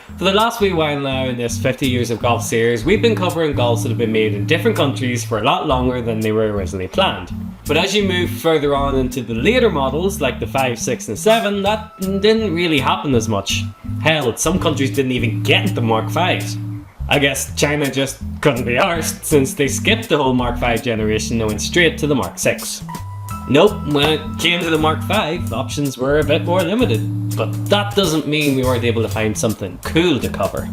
For the last wee while now in this 50 years of golf series, we've been covering golfs that have been made in different countries for a lot longer than they were originally planned. But as you move further on into the later models, like the 5, 6 and 7, that didn't really happen as much. Hell, some countries didn't even get the Mark 5s. I guess China just couldn't be arsed since they skipped the whole Mark 5 generation and went straight to the Mark 6. Nope, when it came to the Mark 5, options were a bit more limited, but that doesn't mean we weren't able to find something cool to cover.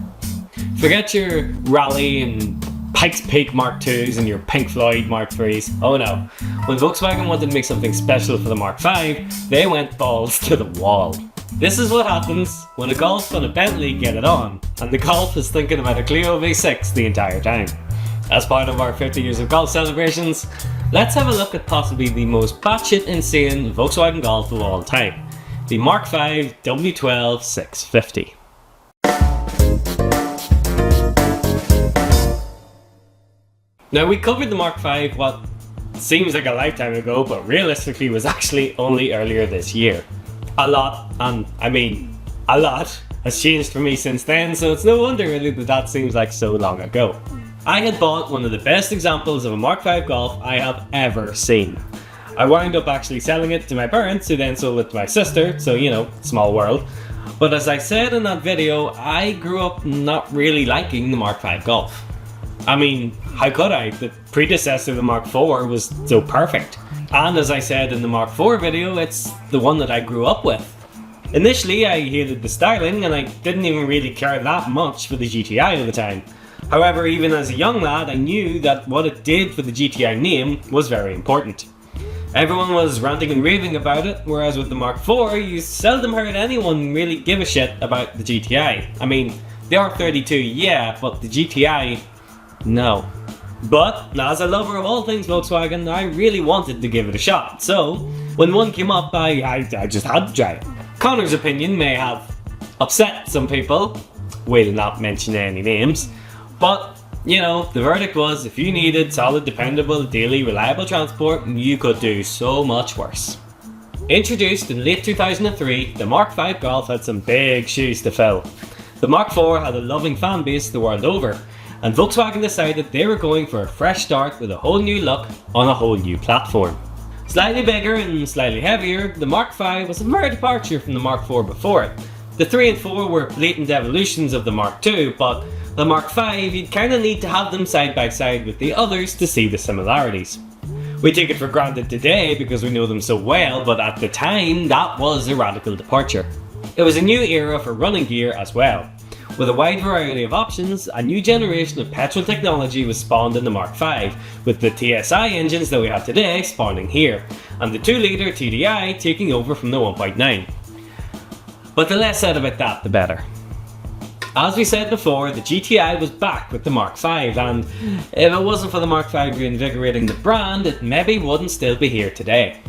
Forget your Raleigh and Pikes Peak Mark 2s and your Pink Floyd Mark 3s. Oh no, when Volkswagen wanted to make something special for the Mark 5, they went balls to the wall. This is what happens when a Golf and a Bentley get it on, and the Golf is thinking about a Clio V6 the entire time. As part of our 50 years of golf celebrations, let's have a look at possibly the most batshit insane Volkswagen Golf of all time, the Mk5 W12-650. Now, we covered the Mark 5 what seems like a lifetime ago, but realistically was actually only earlier this year. A lot, and I mean a lot, has changed for me since then, so it's no wonder really that seems like so long ago. I had bought one of the best examples of a Mark 5 Golf I have ever seen. I wound up actually selling it to my parents, who then sold it to my sister, so you know, small world. But as I said in that video, I grew up not really liking the Mark 5 Golf. I mean, how could I? The predecessor of the Mark 4 was so perfect. And as I said in the Mark 4 video, it's the one that I grew up with. Initially, I hated the styling and I didn't even really care that much for the GTI at the time. However, even as a young lad, I knew that what it did for the GTI name was very important. Everyone was ranting and raving about it, whereas with the Mark 4, you seldom heard anyone really give a shit about the GTI. I mean, the R32, yeah, but the GTI, no. But, as a lover of all things Volkswagen, I really wanted to give it a shot, so when one came up, I just had to try it. Connor's opinion may have upset some people, will not mention any names, but, you know, the verdict was if you needed solid, dependable, daily, reliable transport, you could do so much worse. Introduced in late 2003, the Mark 5 Golf had some big shoes to fill. The Mark 4 had a loving fan base the world over, and Volkswagen decided they were going for a fresh start with a whole new look on a whole new platform. Slightly bigger and slightly heavier, the Mark 5 was a mere departure from the Mark 4 before it. The 3 and 4 were blatant evolutions of the Mark 2, but the Mark 5, you'd kinda need to have them side by side with the others to see the similarities. We take it for granted today because we know them so well, but at the time, that was a radical departure. It was a new era for running gear as well. With a wide variety of options, a new generation of petrol technology was spawned in the Mark 5, with the TSI engines that we have today spawning here, and the 2-litre TDI taking over from the 1.9. But the less said about that, the better. As we said before, the GTI was back with the Mark 5, and if it wasn't for the Mark 5 reinvigorating the brand, it maybe wouldn't still be here today.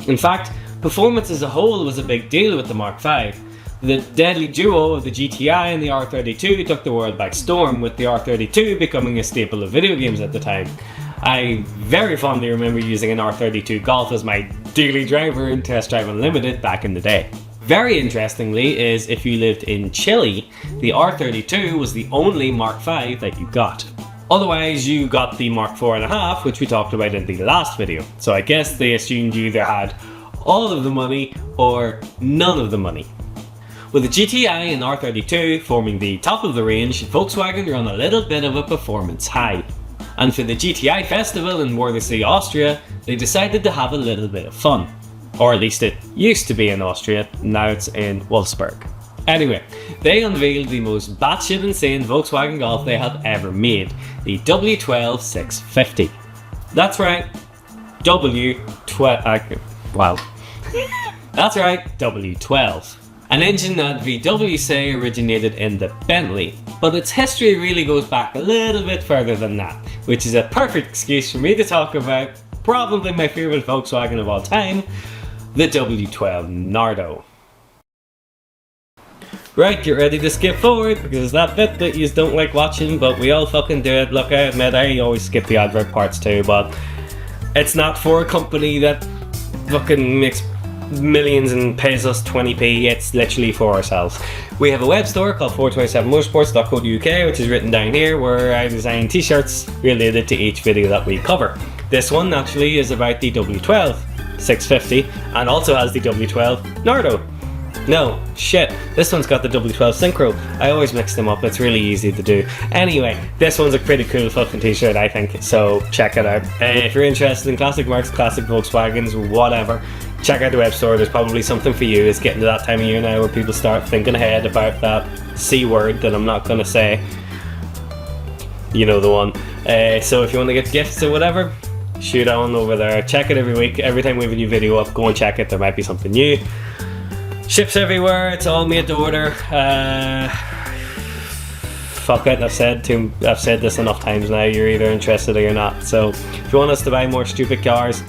In fact, performance as a whole was a big deal with the Mark 5. The deadly duo of the GTI and the R32 took the world by storm, with the R32 becoming a staple of video games at the time. I very fondly remember using an R32 Golf as my daily driver in Test Drive Unlimited back in the day. Very interestingly is if you lived in Chile, the R32 was the only Mark 5 that you got. Otherwise you got the Mark 4.5, which we talked about in the last video. So I guess they assumed you either had all of the money or none of the money. With the GTI and R32 forming the top of the range, Volkswagen were on a little bit of a performance high. And for the GTI festival in Wörthersee, Austria, they decided to have a little bit of fun. Or at least it used to be in Austria, now it's in Wolfsburg. Anyway, they unveiled the most batshit insane Volkswagen Golf they have ever made, the W12-650. That's right, That's right, W12. An engine that VW say originated in the Bentley, but its history really goes back a little bit further than that, which is a perfect excuse for me to talk about probably my favourite Volkswagen of all time, the W12 Nardo. Right, get ready to skip forward because it's that bit that you don't like watching, but we all fucking do it. Look, I admit I always skip the advert parts too, but it's not for a company that fucking makes millions and pays us 20p. It's literally for ourselves. We have a web store called 427motorsports.co.uk, which is written down here, where I design t-shirts related to each video that we cover. This one naturally is about the W12-650 and also has the W12 Nardo. No, shit, this one's got the W12 Synchro. I always mix them up, it's really easy to do. Anyway, this one's a pretty cool fucking t-shirt, I think, so check it out. If you're interested in classic marques, classic Volkswagens, whatever, check out the web store. There's probably something for you. It's getting to that time of year now where people start thinking ahead about that C word that I'm not going to say. You know the one. So if you want to get gifts or whatever, shoot on over there. Check it every week. Every time we have a new video up, go and check it. There might be something new. Ships everywhere. It's all made to order. Fuck it. I've said this enough times now. You're either interested or you're not. So if you want us to buy more stupid cars,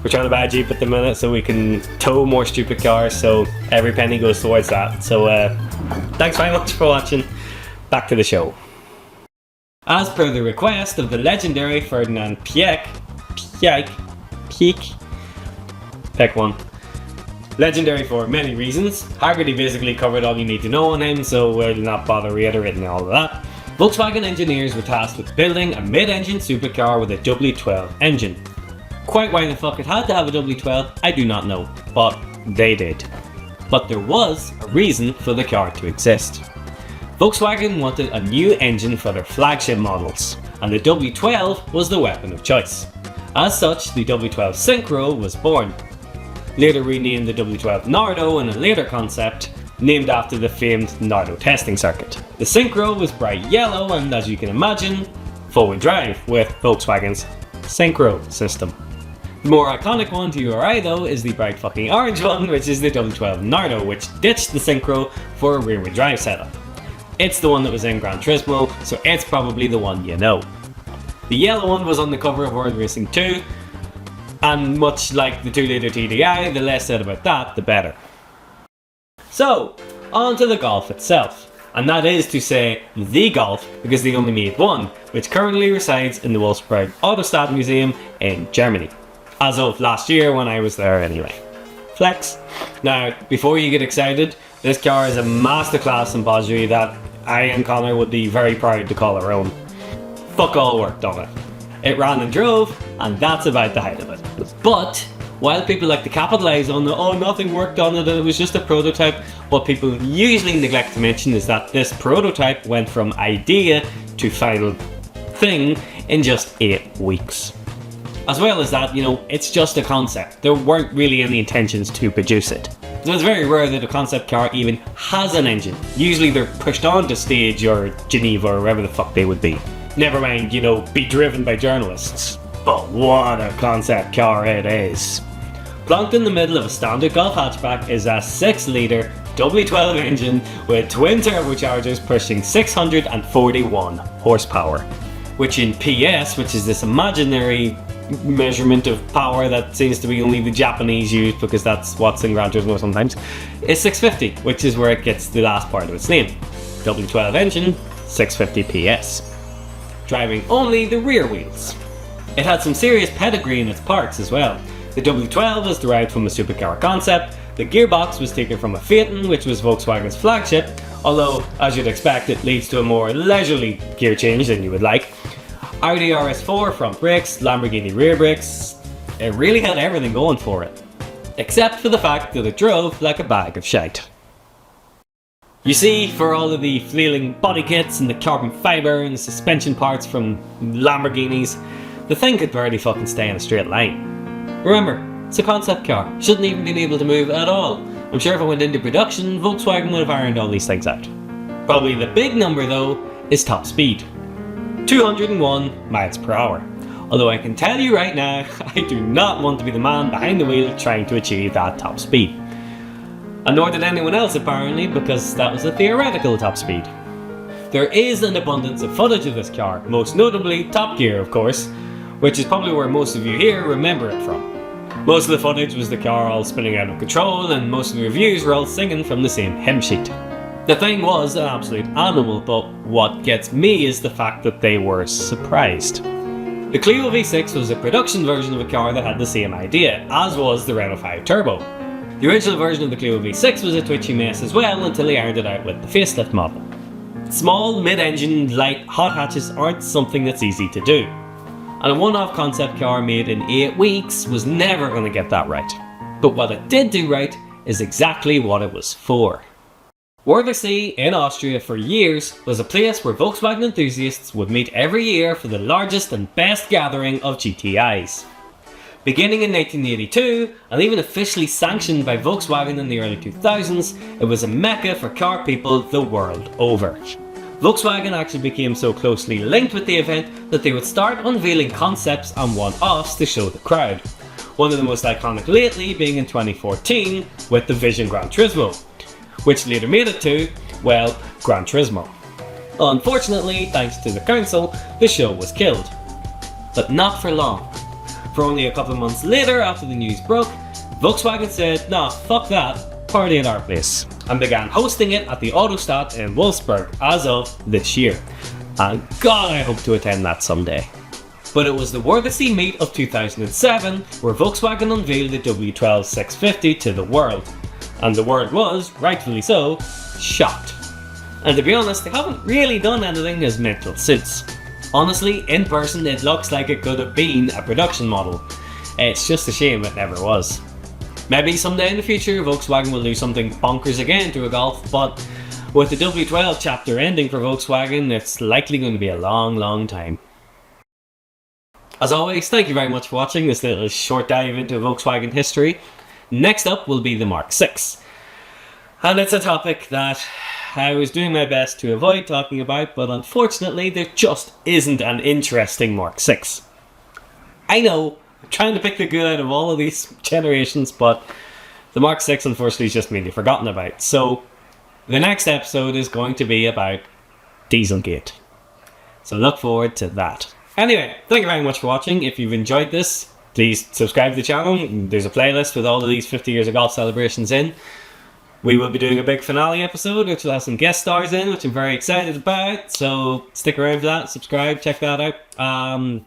we're trying to buy a Jeep at the minute so we can tow more stupid cars. So every penny goes towards that. So thanks very much for watching. Back to the show. As per the request of the legendary Ferdinand Piek, pick one. Legendary for many reasons. Haggerty basically covered all you need to know on him, so we'll not bother reiterating all of that. Volkswagen engineers were tasked with building a mid-engine supercar with a W12 engine. Quite why the fuck it had to have a W12, I do not know, but they did. But there was a reason for the car to exist. Volkswagen wanted a new engine for their flagship models, and the W12 was the weapon of choice. As such, the W12 Synchro was born. Later renamed the W12 Nardo in a later concept, named after the famed Nardo testing circuit. The Synchro was bright yellow and, as you can imagine, four-wheel drive with Volkswagen's Synchro system. The more iconic one to your eye though is the bright fucking orange one, which is the W12 Nardo, which ditched the Synchro for a rear-wheel drive setup. It's the one that was in Gran Turismo, so it's probably the one you know. The yellow one was on the cover of World Racing 2, and much like the 2-litre TDI, the less said about that, the better. So, on to the Golf itself, and that is to say the Golf, because they only made one, which currently resides in the Wolfsburg Autostadt Museum in Germany. As of last year when I was there anyway. Flex. Now, before you get excited, this car is a masterclass in bozzery that I and Connor would be very proud to call our own. Fuck all worked on it. It ran and drove, and that's about the height of it. But, while people like to capitalise on the "oh, nothing worked on it, it was just a prototype," what people usually neglect to mention is that this prototype went from idea to final thing in just 8 weeks. As well as that, it's just a concept. There weren't really any intentions to produce it. So it's very rare that a concept car even has an engine. Usually they're pushed onto stage or Geneva or wherever the fuck they would be. Never mind, be driven by journalists. But what a concept car it is. Plonked in the middle of a standard Golf hatchback is a 6-litre W12 engine with twin turbochargers pushing 641 horsepower. Which in PS, which is this imaginary measurement of power that seems to be only the Japanese use because that's what's in Gran Turismo sometimes, is 650, which is where it gets the last part of its name. W12 engine, 650 PS. Driving only the rear wheels. It had some serious pedigree in its parts as well. The W12 was derived from a supercar concept, the gearbox was taken from a Phaeton, which was Volkswagen's flagship, although, as you'd expect, it leads to a more leisurely gear change than you would like. Audi RS4 front brakes, Lamborghini rear brakes. It really had everything going for it. Except for the fact that it drove like a bag of shite. You see, for all of the flailing body kits and the carbon fibre and the suspension parts from Lamborghinis, the thing could barely fucking stay in a straight line. Remember, it's a concept car, shouldn't even been able to move at all. I'm sure if it went into production, Volkswagen would have ironed all these things out. Probably the big number though, is top speed. 201 miles per hour. Although I can tell you right now, I do not want to be the man behind the wheel trying to achieve that top speed. And nor did anyone else apparently, because that was a theoretical top speed. There is an abundance of footage of this car, most notably Top Gear of course, which is probably where most of you here remember it from. Most of the footage was the car all spinning out of control, and most of the reviews were all singing from the same hymn sheet. The thing was an absolute animal, but what gets me is the fact that they were surprised. The Clio V6 was a production version of a car that had the same idea, as was the Renault 5 Turbo. The original version of the Clio V6 was a twitchy mess as well until they ironed it out with the facelift model. Small, mid-engine, light, hot hatches aren't something that's easy to do. And a one-off concept car made in 8 weeks was never going to get that right. But what it did do right is exactly what it was for. Wörthersee in Austria for years was a place where Volkswagen enthusiasts would meet every year for the largest and best gathering of GTIs. Beginning in 1982, and even officially sanctioned by Volkswagen in the early 2000s, it was a mecca for car people the world over. Volkswagen actually became so closely linked with the event that they would start unveiling concepts and one-offs to show the crowd. One of the most iconic lately being in 2014 with the Vision Gran Turismo, which later made it to, well, Gran Turismo. Unfortunately, thanks to the council, the show was killed. But not for long. For only a couple of months later, after the news broke, Volkswagen said, nah, fuck that, party at our place, and began hosting it at the Autostadt in Wolfsburg as of this year. And God, I hope to attend that someday. But it was the Wörthersee meet of 2007 where Volkswagen unveiled the W12-650 to the world. And the world was, rightfully so, shocked. And to be honest, they haven't really done anything as mental since. Honestly, in person it looks like it could have been a production model. It's just a shame it never was. Maybe someday in the future Volkswagen will do something bonkers again to a Golf, but with the W12 chapter ending for Volkswagen, it's likely going to be a long time. As always, thank you very much for watching this little short dive into Volkswagen history. Next up will be the Mark 6. And it's a topic that I was doing my best to avoid talking about, but unfortunately there just isn't an interesting Mark 6. I know, I'm trying to pick the good out of all of these generations, but the Mark 6 unfortunately is just mainly forgotten about. So the next episode is going to be about Dieselgate. So look forward to that. Anyway, thank you very much for watching. If you've enjoyed this, please subscribe to the channel. There's a playlist with all of these 50 years of golf celebrations in. We will be doing a big finale episode, which will have some guest stars in, which I'm very excited about. So stick around for that, subscribe, check that out.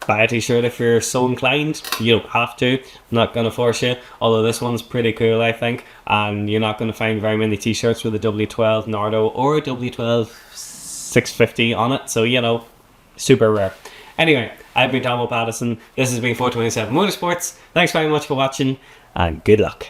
Buy a t-shirt if you're so inclined. You don't have to. I'm not going to force you. Although this one's pretty cool, I think. And you're not going to find very many t-shirts with a W12 Nardo or a W12 650 on it. So, you know, super rare. Anyway, I've been Tom O'Pattison. This has been 427 Motorsports. Thanks very much for watching, and good luck.